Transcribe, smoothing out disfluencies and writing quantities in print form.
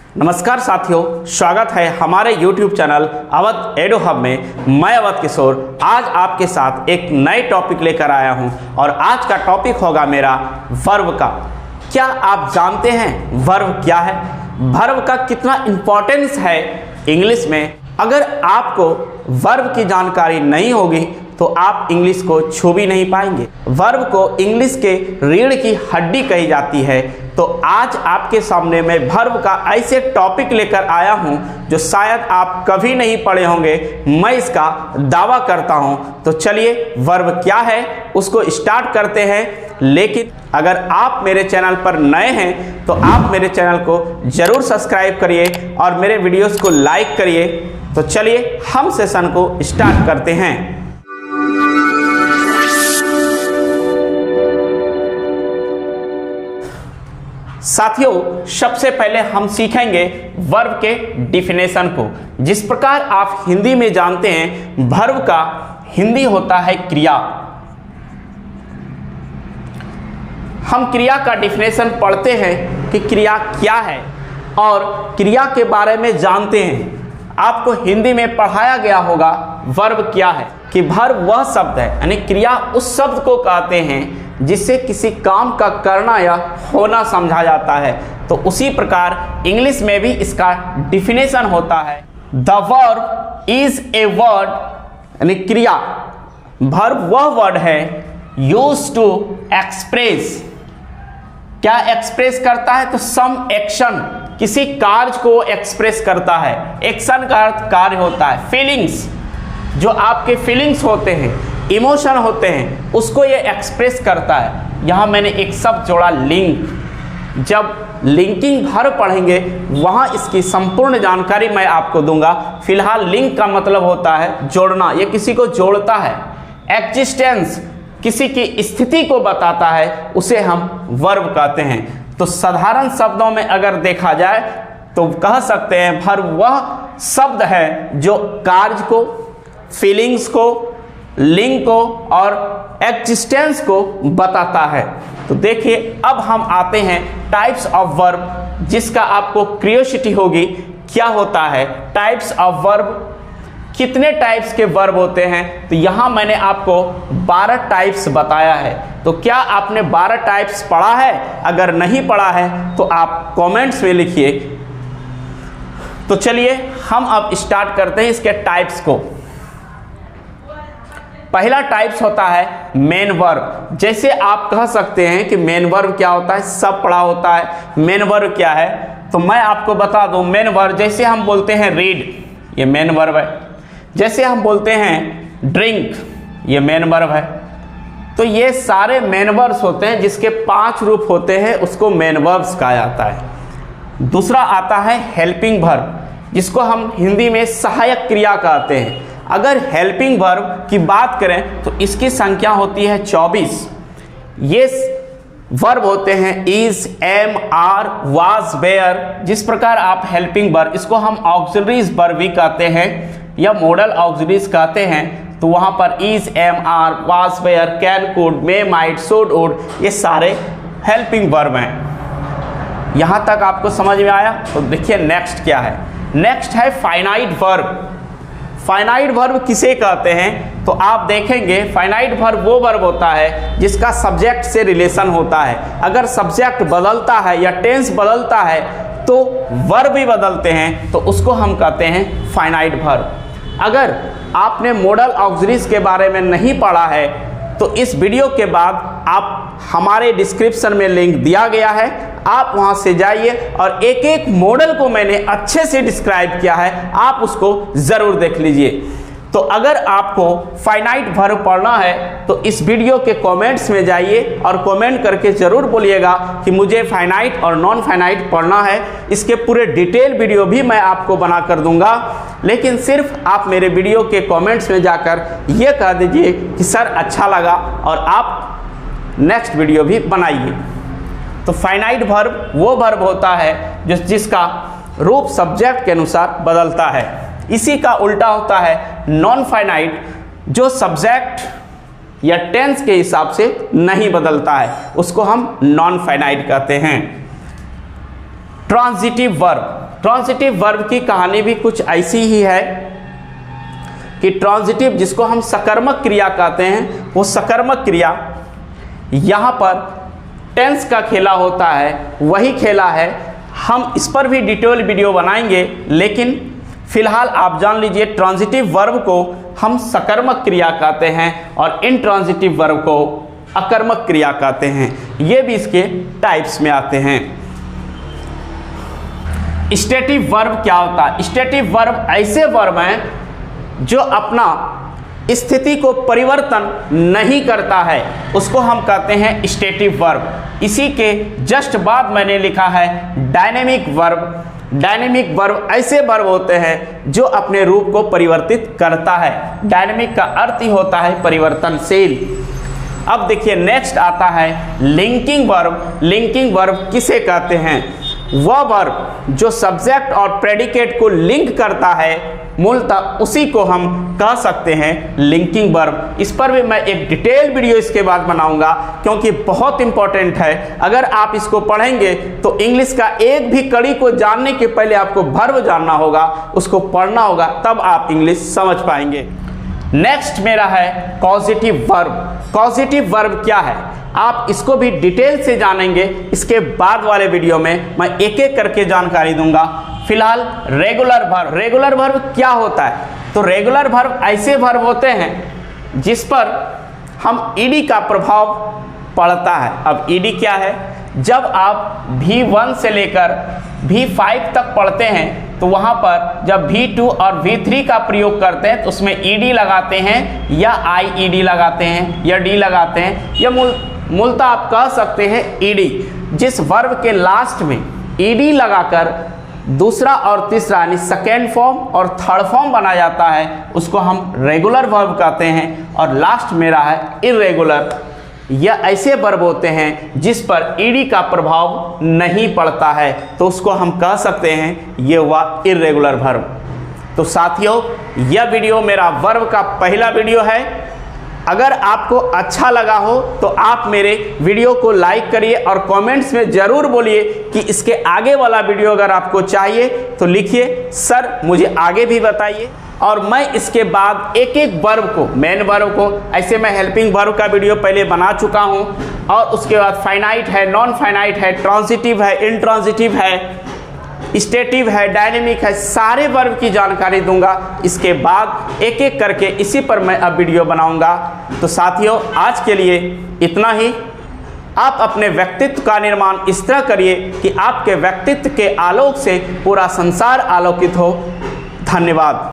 नमस्कार साथियों, स्वागत है हमारे YouTube चैनल अवध एडो हब में। मैं अवध किशोर आज आपके साथ एक नए टॉपिक लेकर आया हूं और आज का टॉपिक होगा मेरा वर्ब का। क्या आप जानते हैं वर्ब क्या है, वर्ब का कितना इम्पोर्टेंस है इंग्लिश में? अगर आपको वर्ब की जानकारी नहीं होगी तो आप इंग्लिश को छू भी नहीं पाएंगे। वर्ब को इंग्लिश के रीढ़ की हड्डी कही जाती है। तो आज आपके सामने मैं वर्ब का ऐसे टॉपिक लेकर आया हूं जो शायद आप कभी नहीं पढ़े होंगे, मैं इसका दावा करता हूं। तो चलिए वर्ब क्या है उसको स्टार्ट करते हैं। लेकिन अगर आप मेरे चैनल पर नए हैं तो आप मेरे चैनल को जरूर सब्सक्राइब करिए और मेरे वीडियोस को लाइक करिए। तो चलिए हम सेशन को स्टार्ट करते हैं। साथियों, सबसे पहले हम सीखेंगे वर्ब के डिफिनेशन को। जिस प्रकार आप हिंदी में जानते हैं वर्ब का हिंदी होता है क्रिया। हम क्रिया का डिफिनेशन पढ़ते हैं कि क्रिया क्या है और क्रिया के बारे में जानते हैं। आपको हिंदी में पढ़ाया गया होगा वर्ब क्या है, कि वर्ब वह शब्द है, यानी क्रिया उस शब्द को कहते हैं जिससे किसी काम का करना या होना समझा जाता है। तो उसी प्रकार इंग्लिश में भी इसका डिफिनेशन होता है, the verb is a word, यानी क्रिया। वर्ब वह वर्ड है यूज्ड टू एक्सप्रेस, क्या एक्सप्रेस करता है? तो सम एक्शन, किसी कार्य को एक्सप्रेस करता है। एक्शन का अर्थ कार्य होता है। फीलिंग्स, जो आपके फीलिंग्स होते हैं, इमोशन होते हैं, उसको ये एक्सप्रेस करता है। यहाँ मैंने एक शब्द जोड़ा लिंक। जब लिंकिंग वर्ब पढ़ेंगे वहाँ इसकी संपूर्ण जानकारी मैं आपको दूंगा। फिलहाल लिंक का मतलब होता है जोड़ना, ये किसी को जोड़ता है। एग्जिस्टेंस, किसी की स्थिति को बताता है, उसे हम वर्ब कहते हैं। तो साधारण शब्दों में अगर देखा जाए तो कह सकते हैं वर्ब वह शब्द है जो कार्य को, फीलिंग्स को, लिंक को और एग्जिस्टेंस को बताता है। तो देखिए अब हम आते हैं टाइप्स ऑफ वर्ब, जिसका आपको क्यूरियोसिटी होगी क्या होता है टाइप्स ऑफ वर्ब, कितने टाइप्स के वर्ब होते हैं। तो यहाँ मैंने आपको 12 टाइप्स बताया है। तो क्या आपने 12 टाइप्स पढ़ा है? अगर नहीं पढ़ा है तो आप कमेंट्स में लिखिए। तो चलिए हम अब स्टार्ट करते हैं इसके टाइप्स को। पहला टाइप्स होता है मेन वर्ब। जैसे आप कह सकते हैं कि मेन वर्ब क्या होता है, सब पढ़ा होता है। मेन वर्ब क्या है तो मैं आपको बता दूं। मेन वर्ब, जैसे हम बोलते हैं रीड, ये मेन वर्ब है। जैसे हम बोलते हैं ड्रिंक, ये मेन वर्ब है। तो ये सारे मेन वर्ब्स होते हैं, जिसके 5 रूप होते हैं, उसको मेन वर्ब्स कहा जाता है। दूसरा आता है हेल्पिंग वर्ब, जिसको हम हिंदी में सहायक क्रिया कहते हैं। अगर हेल्पिंग वर्ब की बात करें तो इसकी संख्या होती है 24। ये वर्ब होते हैं is, am, are, was, were. जिस प्रकार आप हेल्पिंग वर्ब, इसको हम ऑक्सिलरीज वर्ब भी कहते हैं या मॉडल ऑक्सिलरीज कहते हैं। तो वहाँ पर is, am, are, was, were, can, could, may, might, should, would, ये सारे हेल्पिंग वर्ब हैं। यहाँ तक आपको समझ में आया? तो देखिए नेक्स्ट क्या है। नेक्स्ट है फाइनाइट वर्ब। फाइनाइट वर्ब किसे कहते हैं? तो आप देखेंगे फाइनाइट वर्ब वो वर्ब होता है जिसका सब्जेक्ट से रिलेशन होता है। अगर सब्जेक्ट बदलता है या टेंस बदलता है तो वर्ब भी बदलते हैं, तो उसको हम कहते हैं फाइनाइट वर्ब। अगर आपने मॉडल ऑक्सिलरीज के बारे में नहीं पढ़ा है तो इस वीडियो के बाद आप हमारे डिस्क्रिप्शन में लिंक दिया गया है, आप वहां से जाइए और एक एक मॉडल को मैंने अच्छे से डिस्क्राइब किया है, आप उसको ज़रूर देख लीजिए। तो अगर आपको फाइनाइट वर्ब पढ़ना है तो इस वीडियो के कमेंट्स में जाइए और कमेंट करके ज़रूर बोलिएगा कि मुझे फाइनाइट और नॉन फाइनाइट पढ़ना है। इसके पूरे डिटेल वीडियो भी मैं आपको बना कर दूंगा। लेकिन सिर्फ आप मेरे वीडियो के कमेंट्स में जाकर ये कह दीजिए कि सर अच्छा लगा और आप नेक्स्ट वीडियो भी बनाइए। तो फाइनाइट वर्ब वो वर्ब होता है जिसका रूप सब्जेक्ट के अनुसार बदलता है। इसी का उल्टा होता है नॉन फाइनाइट, जो सब्जेक्ट या टेंस के हिसाब से नहीं बदलता है, उसको हम नॉन फाइनाइट कहते हैं। ट्रांजिटिव वर्ब, ट्रांजिटिव वर्ब की कहानी भी कुछ ऐसी ही है कि ट्रांजिटिव जिसको हम सकर्मक क्रिया कहते हैं, वो सकर्मक क्रिया यहाँ पर टेंस का खेला होता है, वही खेला है। हम इस पर भी डिटेल वीडियो बनाएंगे, लेकिन फिलहाल आप जान लीजिए ट्रांजिटिव वर्ब को हम सकर्मक क्रिया कहते हैं और इंट्रांजिटिव वर्ब को अकर्मक क्रिया कहते हैं। ये भी इसके टाइप्स में आते हैं। स्टेटिव वर्ब क्या होता है? स्टेटिव वर्ब ऐसे वर्ब हैं जो अपना स्थिति को परिवर्तन नहीं करता है, उसको हम कहते हैं स्टेटिव वर्ब। इसी के जस्ट बाद मैंने लिखा है डायनेमिक वर्ब। डायनेमिक वर्ब ऐसे वर्ब होते हैं जो अपने रूप को परिवर्तित करता है। डायनेमिक का अर्थ ही होता है परिवर्तनशील। अब देखिए नेक्स्ट आता है लिंकिंग वर्ब। लिंकिंग वर्ब किसे कहते हैं? वह वर्ब जो सब्जेक्ट और प्रेडिकेट को लिंक करता है, मूलतः उसी को हम कह सकते हैं लिंकिंग वर्ब। इस पर भी मैं एक डिटेल वीडियो इसके बाद बनाऊंगा, क्योंकि बहुत इंपॉर्टेंट है। अगर आप इसको पढ़ेंगे तो इंग्लिश का एक भी कड़ी को जानने के पहले आपको वर्ब जानना होगा, उसको पढ़ना होगा, तब आप इंग्लिश समझ पाएंगे। नेक्स्ट मेरा है कॉजेटिव वर्ब। कॉजेटिव वर्ब क्या है आप इसको भी डिटेल से जानेंगे। इसके बाद वाले वीडियो में मैं एक एक करके जानकारी दूंगा। फिलहाल रेगुलर वर्ब। रेगुलर वर्ब क्या होता है? तो रेगुलर वर्ब ऐसे वर्ब होते हैं जिस पर हम ईडी का प्रभाव पड़ता है। अब ईडी क्या है? जब आप V1 से लेकर V5 तक पढ़ते हैं तो वहाँ पर जब V2 और V3 का प्रयोग करते हैं तो उसमें ईडी लगाते हैं या IED लगाते हैं या डी लगाते हैं, या मूलतः आप कह सकते हैं ईडी। जिस वर्ब के लास्ट में ईडी लगाकर दूसरा और तीसरा यानी सेकेंड फॉर्म और थर्ड फॉर्म बना जाता है, उसको हम रेगुलर वर्ब कहते हैं। और लास्ट मेरा है इर्रेगुलर। यह ऐसे वर्ब होते हैं जिस पर ईडी का प्रभाव नहीं पड़ता है, तो उसको हम कह सकते हैं ये हुआ इर्रेगुलर वर्ब। तो साथियों, यह वीडियो मेरा वर्ब का पहला वीडियो है। अगर आपको अच्छा लगा हो तो आप मेरे वीडियो को लाइक करिए और कमेंट्स में ज़रूर बोलिए कि इसके आगे वाला वीडियो अगर आपको चाहिए तो लिखिए, सर मुझे आगे भी बताइए। और मैं इसके बाद एक एक वर्ब को, मेन वर्ब को, ऐसे मैं हेल्पिंग वर्ब का वीडियो पहले बना चुका हूं, और उसके बाद फाइनाइट है, नॉन फाइनाइट है, ट्रांजिटिव है, इंट्रांजिटिव है, स्टेटिव है, डायनेमिक है, सारे वर्ब की जानकारी दूंगा। इसके बाद एक एक करके इसी पर मैं अब वीडियो बनाऊंगा। तो साथियों, आज के लिए इतना ही। आप अपने व्यक्तित्व का निर्माण इस तरह करिए कि आपके व्यक्तित्व के आलोक से पूरा संसार आलोकित हो। धन्यवाद।